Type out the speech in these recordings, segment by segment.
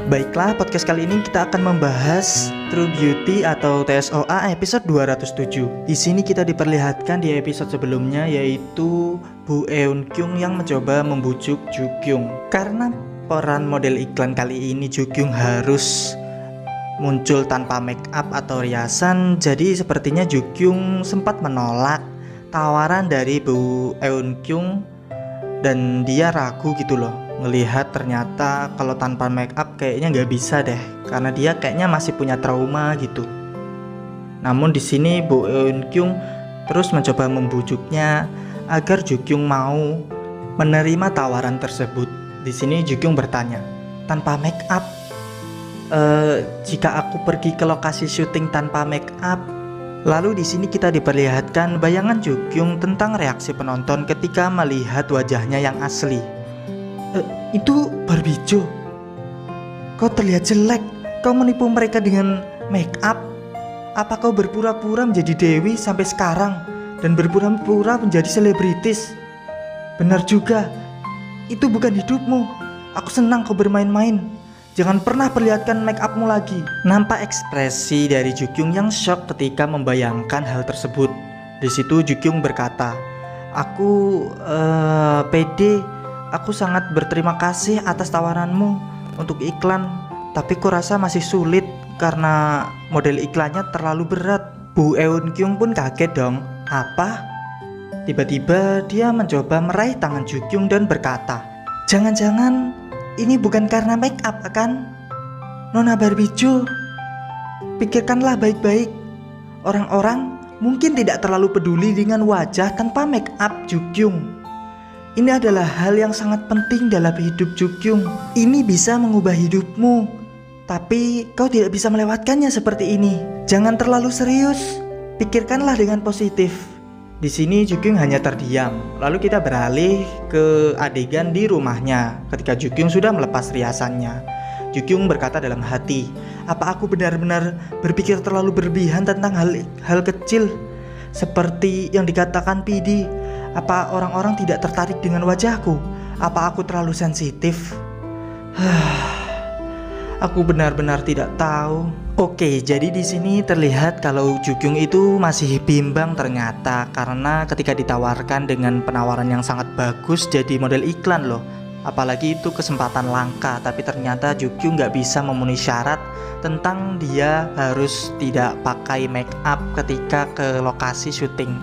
Baiklah, podcast kali ini kita akan membahas True Beauty atau TSOA episode 207. Di sini kita diperlihatkan di episode sebelumnya, yaitu Bu Eun Kyung yang mencoba membujuk Ju Kyung. Karena peran model iklan kali ini Ju Kyung harus muncul tanpa make up atau riasan, jadi sepertinya Ju Kyung sempat menolak tawaran dari Bu Eun Kyung dan dia ragu gitu loh, ngelihat ternyata kalau tanpa make up kayaknya nggak bisa deh, karena dia kayaknya masih punya trauma gitu. Namun di sini Bu Eun Kyung terus mencoba membujuknya agar Ju Kyung mau menerima tawaran tersebut. Di sini Ju Kyung bertanya, tanpa make up, jika aku pergi ke lokasi syuting tanpa make up. Lalu di sini kita diperlihatkan bayangan Ju Kyung tentang reaksi penonton ketika melihat wajahnya yang asli. Itu Barbie Jo. Kau terlihat jelek. Kau menipu mereka dengan make up. Apa kau berpura-pura menjadi Dewi sampai sekarang dan berpura-pura menjadi selebritis? Benar juga. Itu bukan hidupmu. Aku senang kau bermain-main. Jangan pernah perlihatkan make upmu lagi. Nampak ekspresi dari Ju Kyung yang shock ketika membayangkan hal tersebut. Di situ Ju Kyung berkata, aku pede. Aku sangat berterima kasih atas tawaranmu untuk iklan, tapi kurasa masih sulit karena model iklannya terlalu berat. Bu Eun Kyung pun kaget dong. Apa? Tiba-tiba dia mencoba meraih tangan Ju Kyung dan berkata, jangan-jangan ini bukan karena make up kan? Nona Barbie Jo, pikirkanlah baik-baik. Orang-orang mungkin tidak terlalu peduli dengan wajah tanpa make up Ju Kyung. Ini adalah hal yang sangat penting dalam hidup Ju Kyung. Ini bisa mengubah hidupmu, tapi kau tidak bisa melewatkannya seperti ini. Jangan terlalu serius, pikirkanlah dengan positif. Di sini Ju Kyung hanya terdiam. Lalu kita beralih ke adegan di rumahnya ketika Ju Kyung sudah melepas riasannya. Ju Kyung berkata dalam hati, apa aku benar-benar berpikir terlalu berlebihan tentang hal kecil seperti yang dikatakan PD? Apa orang-orang tidak tertarik dengan wajahku? Apa aku terlalu sensitif? Aku benar-benar tidak tahu. Oke, jadi di sini terlihat kalau Ju Kyung itu masih bimbang ternyata, karena ketika ditawarkan dengan penawaran yang sangat bagus jadi model iklan loh. Apalagi itu kesempatan langka, tapi ternyata Ju Kyung nggak bisa memenuhi syarat tentang dia harus tidak pakai make up ketika ke lokasi syuting.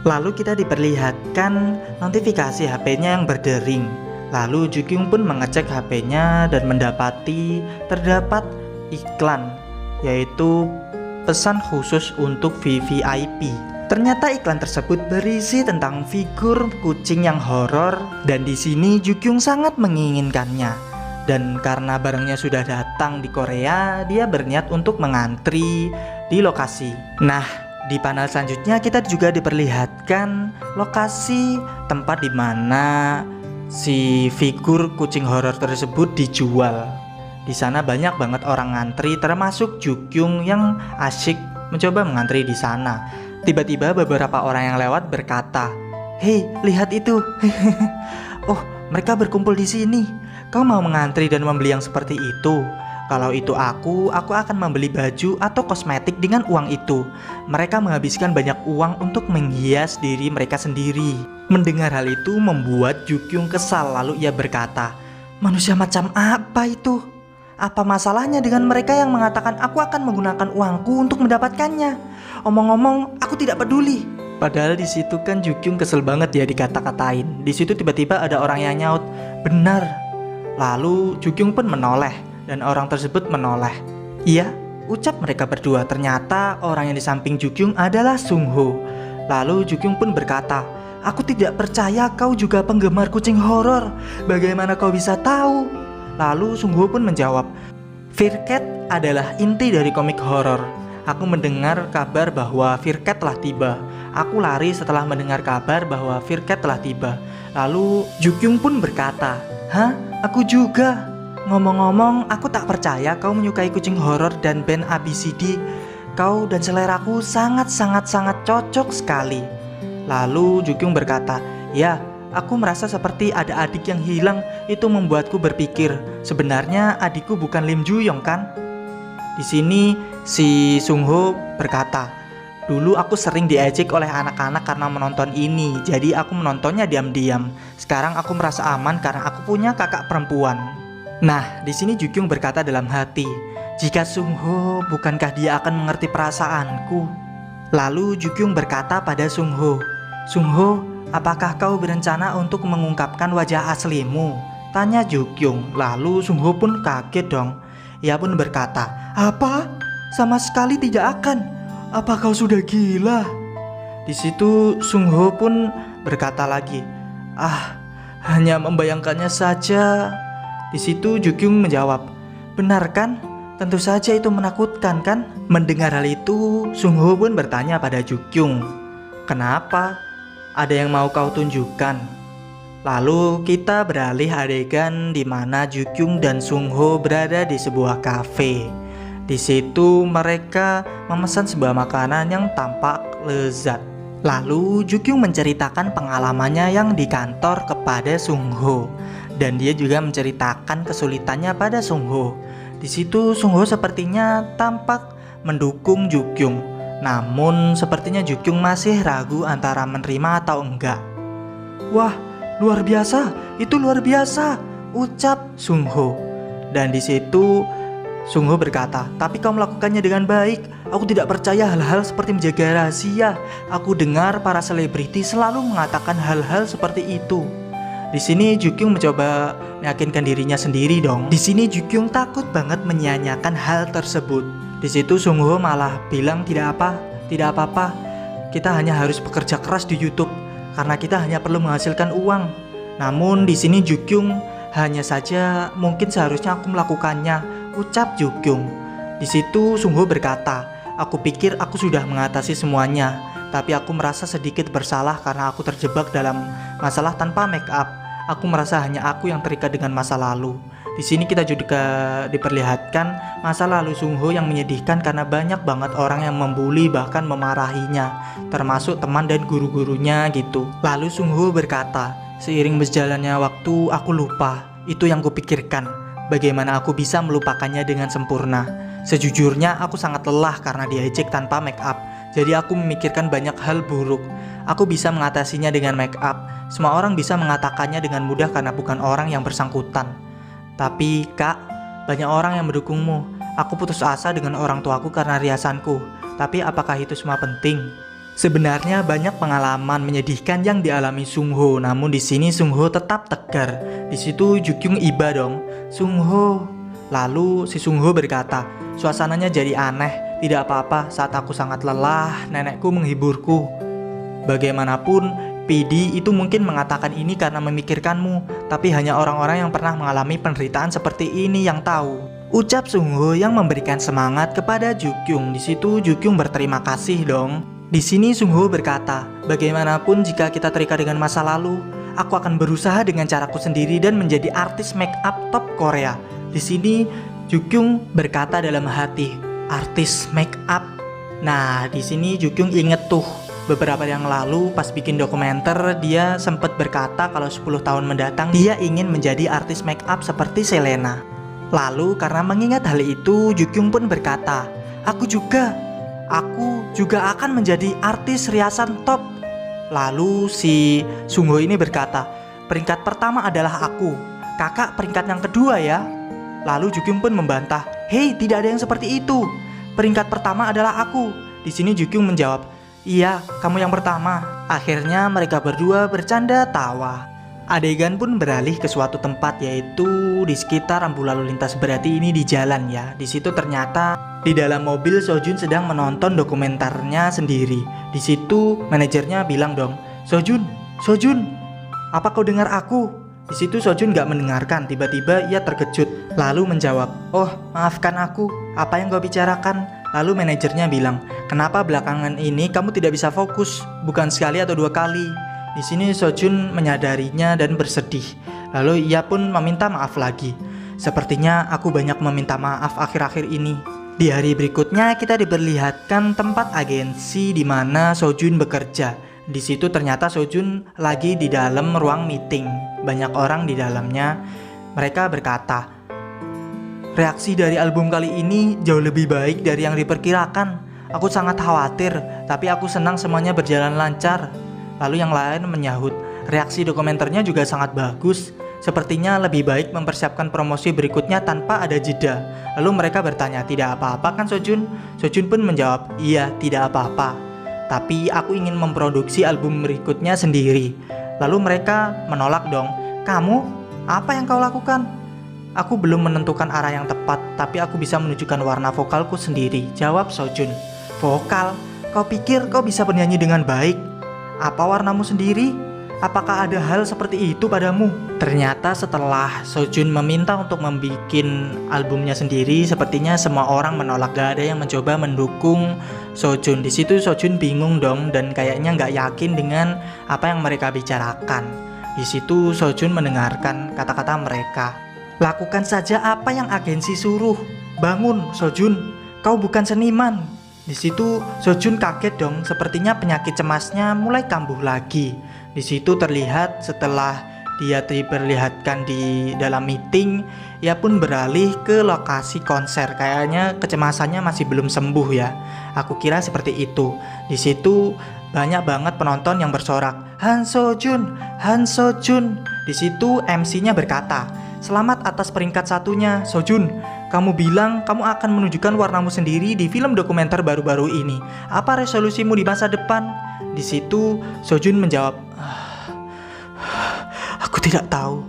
Lalu kita diperlihatkan notifikasi HP-nya yang berdering. Lalu Ju Kyung pun mengecek HP-nya dan mendapati terdapat iklan, yaitu pesan khusus untuk VVIP. Ternyata iklan tersebut berisi tentang figur kucing yang horor, dan di sini Ju Kyung sangat menginginkannya. Dan karena barangnya sudah datang di Korea, dia berniat untuk mengantri di lokasi. Nah, di panel selanjutnya kita juga diperlihatkan lokasi tempat di mana si figur kucing horor tersebut dijual. Di sana banyak banget orang ngantri, termasuk Ju Kyung yang asyik mencoba mengantri di sana. Tiba-tiba beberapa orang yang lewat berkata, "Hei, lihat itu." Oh, mereka berkumpul di sini. Kau mau mengantri dan membeli yang seperti itu? Kalau itu aku akan membeli baju atau kosmetik dengan uang itu. Mereka menghabiskan banyak uang untuk menghias diri mereka sendiri. Mendengar hal itu membuat Ju Kyung kesal, lalu ia berkata, manusia macam apa itu? Apa masalahnya dengan mereka yang mengatakan aku akan menggunakan uangku untuk mendapatkannya? Omong-omong, aku tidak peduli. Padahal di situ kan Ju Kyung kesel banget ya dikata-katain. Di situ tiba-tiba ada orang yang nyaut, benar. Lalu Ju Kyung pun menoleh dan orang tersebut menoleh. Iya, ucap mereka berdua. Ternyata orang yang di samping Ju Kyung adalah Sung Ho. Lalu Ju Kyung pun berkata, aku tidak percaya kau juga penggemar kucing horor. Bagaimana kau bisa tahu? Lalu Sung Ho pun menjawab, Fear Cat adalah inti dari komik horor. Aku mendengar kabar bahwa Fear Cat telah tiba. Aku lari setelah mendengar kabar bahwa Fear Cat telah tiba. Lalu Ju Kyung pun berkata, hah? Aku juga. Ngomong-ngomong, aku tak percaya kau menyukai kucing horor dan band ABCD. Kau dan seleraku sangat cocok sekali. Lalu Ju Kyung berkata, ya, Aku merasa seperti ada adik yang hilang. Itu membuatku berpikir, sebenarnya adikku bukan Lim Ju-yong kan? Di sini si Sung Ho berkata, dulu aku sering diejek oleh anak-anak karena menonton ini, jadi aku menontonnya diam-diam. Sekarang aku merasa aman karena aku punya kakak perempuan. Nah, di sini Jukyung berkata dalam hati, jika Sung Ho, bukankah dia akan mengerti perasaanku? Lalu Jukyung berkata pada Sung Ho, Sung Ho, apakah kau berencana untuk mengungkapkan wajah aslimu? Tanya Jukyung. Lalu Sung Ho pun kaget dong. Ia pun berkata, apa? Sama sekali tidak akan. Apa kau sudah gila? Di situ Sung Ho pun berkata lagi, hanya membayangkannya saja. Di situ Jukyung menjawab, benar kan? Tentu saja itu menakutkan kan? Mendengar hal itu, Sung Ho pun bertanya pada Jukyung, kenapa? Ada yang mau kau tunjukkan? Lalu kita beralih adegan di mana Jukyung dan Sung Ho berada di sebuah kafe. Di situ mereka memesan sebuah makanan yang tampak lezat. Lalu Jukyung menceritakan pengalamannya yang di kantor kepada Sung Ho, dan dia juga menceritakan kesulitannya pada Sung Ho. Di situ Sung Ho sepertinya tampak mendukung Jukyung. Namun sepertinya Jukyung masih ragu antara menerima atau enggak. Wah, luar biasa, itu luar biasa, ucap Sung Ho. Dan di situ Sung Ho berkata, tapi kau melakukannya dengan baik. Aku tidak percaya hal-hal seperti menjaga rahasia. Aku dengar para selebriti selalu mengatakan hal-hal seperti itu. Di sini Jukyung mencoba meyakinkan dirinya sendiri dong. Di sini Jukyung takut banget menyia-nyiakan hal tersebut. Di situ Sung Ho malah bilang tidak apa-apa. Kita hanya harus bekerja keras di YouTube karena kita hanya perlu menghasilkan uang. Namun di sini Jukyung hanya saja mungkin seharusnya aku melakukannya, ucap Jukyung. Di situ Sung Ho berkata, aku pikir aku sudah mengatasi semuanya, tapi aku merasa sedikit bersalah karena aku terjebak dalam masalah tanpa make up. Aku merasa hanya aku yang terikat dengan masa lalu. Di sini kita juga diperlihatkan masa lalu Sung Ho yang menyedihkan karena banyak banget orang yang membuli bahkan memarahinya, termasuk teman dan guru-gurunya gitu. Lalu Sung Ho berkata, seiring berjalannya waktu aku lupa, itu yang kupikirkan, bagaimana aku bisa melupakannya dengan sempurna. Sejujurnya aku sangat lelah karena diejek tanpa make up, jadi aku memikirkan banyak hal buruk. Aku bisa mengatasinya dengan make up. Semua orang bisa mengatakannya dengan mudah karena bukan orang yang bersangkutan. Tapi kak, banyak orang yang mendukungmu. Aku putus asa dengan orang tuaku karena riasanku. Tapi apakah itu semua penting? Sebenarnya banyak pengalaman menyedihkan yang dialami Sung Ho. Namun di sini Sung Ho tetap tegar. Di situ Jukyung iba dong. Sung Ho. Lalu si Sung Ho berkata, suasananya jadi aneh. Tidak apa-apa, saat aku sangat lelah, nenekku menghiburku. Bagaimanapun, PD itu mungkin mengatakan ini karena memikirkanmu, tapi hanya orang-orang yang pernah mengalami penderitaan seperti ini yang tahu. Ucap Sung Ho yang memberikan semangat kepada Jukyung. Di situ Jukyung berterima kasih dong. Di sini Sung Ho berkata, bagaimanapun jika kita terikat dengan masa lalu, aku akan berusaha dengan caraku sendiri dan menjadi artis make up top Korea. Di sini Jukyung berkata dalam hati, artis make up. Nah, di sini Jukyung inget tuh. Beberapa yang lalu pas bikin dokumenter dia sempat berkata kalau 10 tahun mendatang dia ingin menjadi artis make up seperti Selena. Lalu karena mengingat hal itu Jukyung pun berkata, aku juga akan menjadi artis riasan top. Lalu si Sung Ho ini berkata, peringkat pertama adalah aku, kakak peringkat yang kedua ya. Lalu Jukyung pun membantah, hei tidak ada yang seperti itu, peringkat pertama adalah aku. Di sini Jukyung menjawab, iya, kamu yang pertama. Akhirnya mereka berdua bercanda tawa. Adegan pun beralih ke suatu tempat, yaitu di sekitar rambu lalu lintas, berarti ini di jalan ya. Di situ ternyata di dalam mobil Sojun sedang menonton dokumenternya sendiri. Di situ manajernya bilang dong, Sojun, apa kau dengar aku? Di situ Sojun gak mendengarkan, tiba-tiba ia terkejut, lalu menjawab, oh maafkan aku, apa yang kau bicarakan? Lalu manajernya bilang, kenapa belakangan ini kamu tidak bisa fokus? Bukan sekali atau 2 kali. Di sini Sojun menyadarinya dan bersedih. Lalu ia pun meminta maaf lagi. Sepertinya aku banyak meminta maaf akhir-akhir ini. Di hari berikutnya kita diperlihatkan tempat agensi di mana Sojun bekerja. Di situ ternyata Sojun lagi di dalam ruang meeting. Banyak orang di dalamnya. Mereka berkata, reaksi dari album kali ini jauh lebih baik dari yang diperkirakan. Aku sangat khawatir, tapi aku senang semuanya berjalan lancar. Lalu yang lain menyahut, reaksi dokumenternya juga sangat bagus. Sepertinya lebih baik mempersiapkan promosi berikutnya tanpa ada jeda. Lalu mereka bertanya, tidak apa-apa kan Sojun? Sojun pun menjawab, iya tidak apa-apa. Tapi aku ingin memproduksi album berikutnya sendiri. Lalu mereka menolak dong. Kamu? Apa yang kau lakukan? Aku belum menentukan arah yang tepat, tapi aku bisa menunjukkan warna vokalku sendiri, jawab Sojun. Vokal? Kau pikir kau bisa bernyanyi dengan baik? Apa warnamu sendiri? Apakah ada hal seperti itu padamu? Ternyata setelah Sojun meminta untuk membuat albumnya sendiri, sepertinya semua orang menolak, gak ada yang mencoba mendukung Sojun. Di situ Sojun bingung dong dan kayaknya nggak yakin dengan apa yang mereka bicarakan. Di situ Sojun mendengarkan kata-kata mereka. Lakukan saja apa yang agensi suruh. Bangun, Sojun. Kau bukan seniman. Di situ Sojun kaget dong, sepertinya penyakit cemasnya mulai kambuh lagi. Di situ terlihat setelah dia diperlihatkan di dalam meeting, ia pun beralih ke lokasi konser. Kayaknya kecemasannya masih belum sembuh ya. Aku kira seperti itu. Di situ banyak banget penonton yang bersorak, Han Sojun, Han Sojun. Di situ MC-nya berkata, selamat atas peringkat satunya, Sojun. Kamu bilang kamu akan menunjukkan warnamu sendiri di film dokumenter baru-baru ini. Apa resolusimu di masa depan? Di situ Sojun menjawab, aku tidak tahu.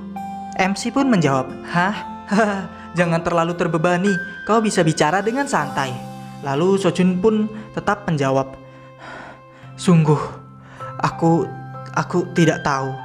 MC pun menjawab, hah? Jangan terlalu terbebani, kau bisa bicara dengan santai. Lalu Sojun pun tetap menjawab, sungguh, aku tidak tahu.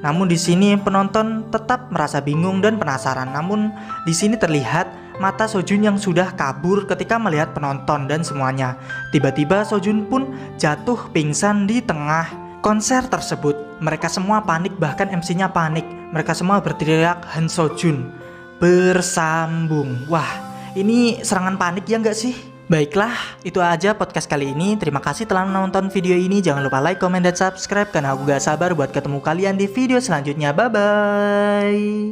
Namun di sini penonton tetap merasa bingung dan penasaran. Namun di sini terlihat mata Sojun yang sudah kabur ketika melihat penonton dan semuanya. Tiba-tiba Sojun pun jatuh pingsan di tengah konser tersebut. Mereka semua panik, bahkan MC-nya panik. Mereka semua berteriak Han Sojun bersambung. Wah, ini serangan panik ya nggak sih? Baiklah, itu aja podcast kali ini. Terima kasih telah menonton video ini. Jangan lupa like, comment, dan subscribe karena aku gak sabar buat ketemu kalian di video selanjutnya. Bye-bye.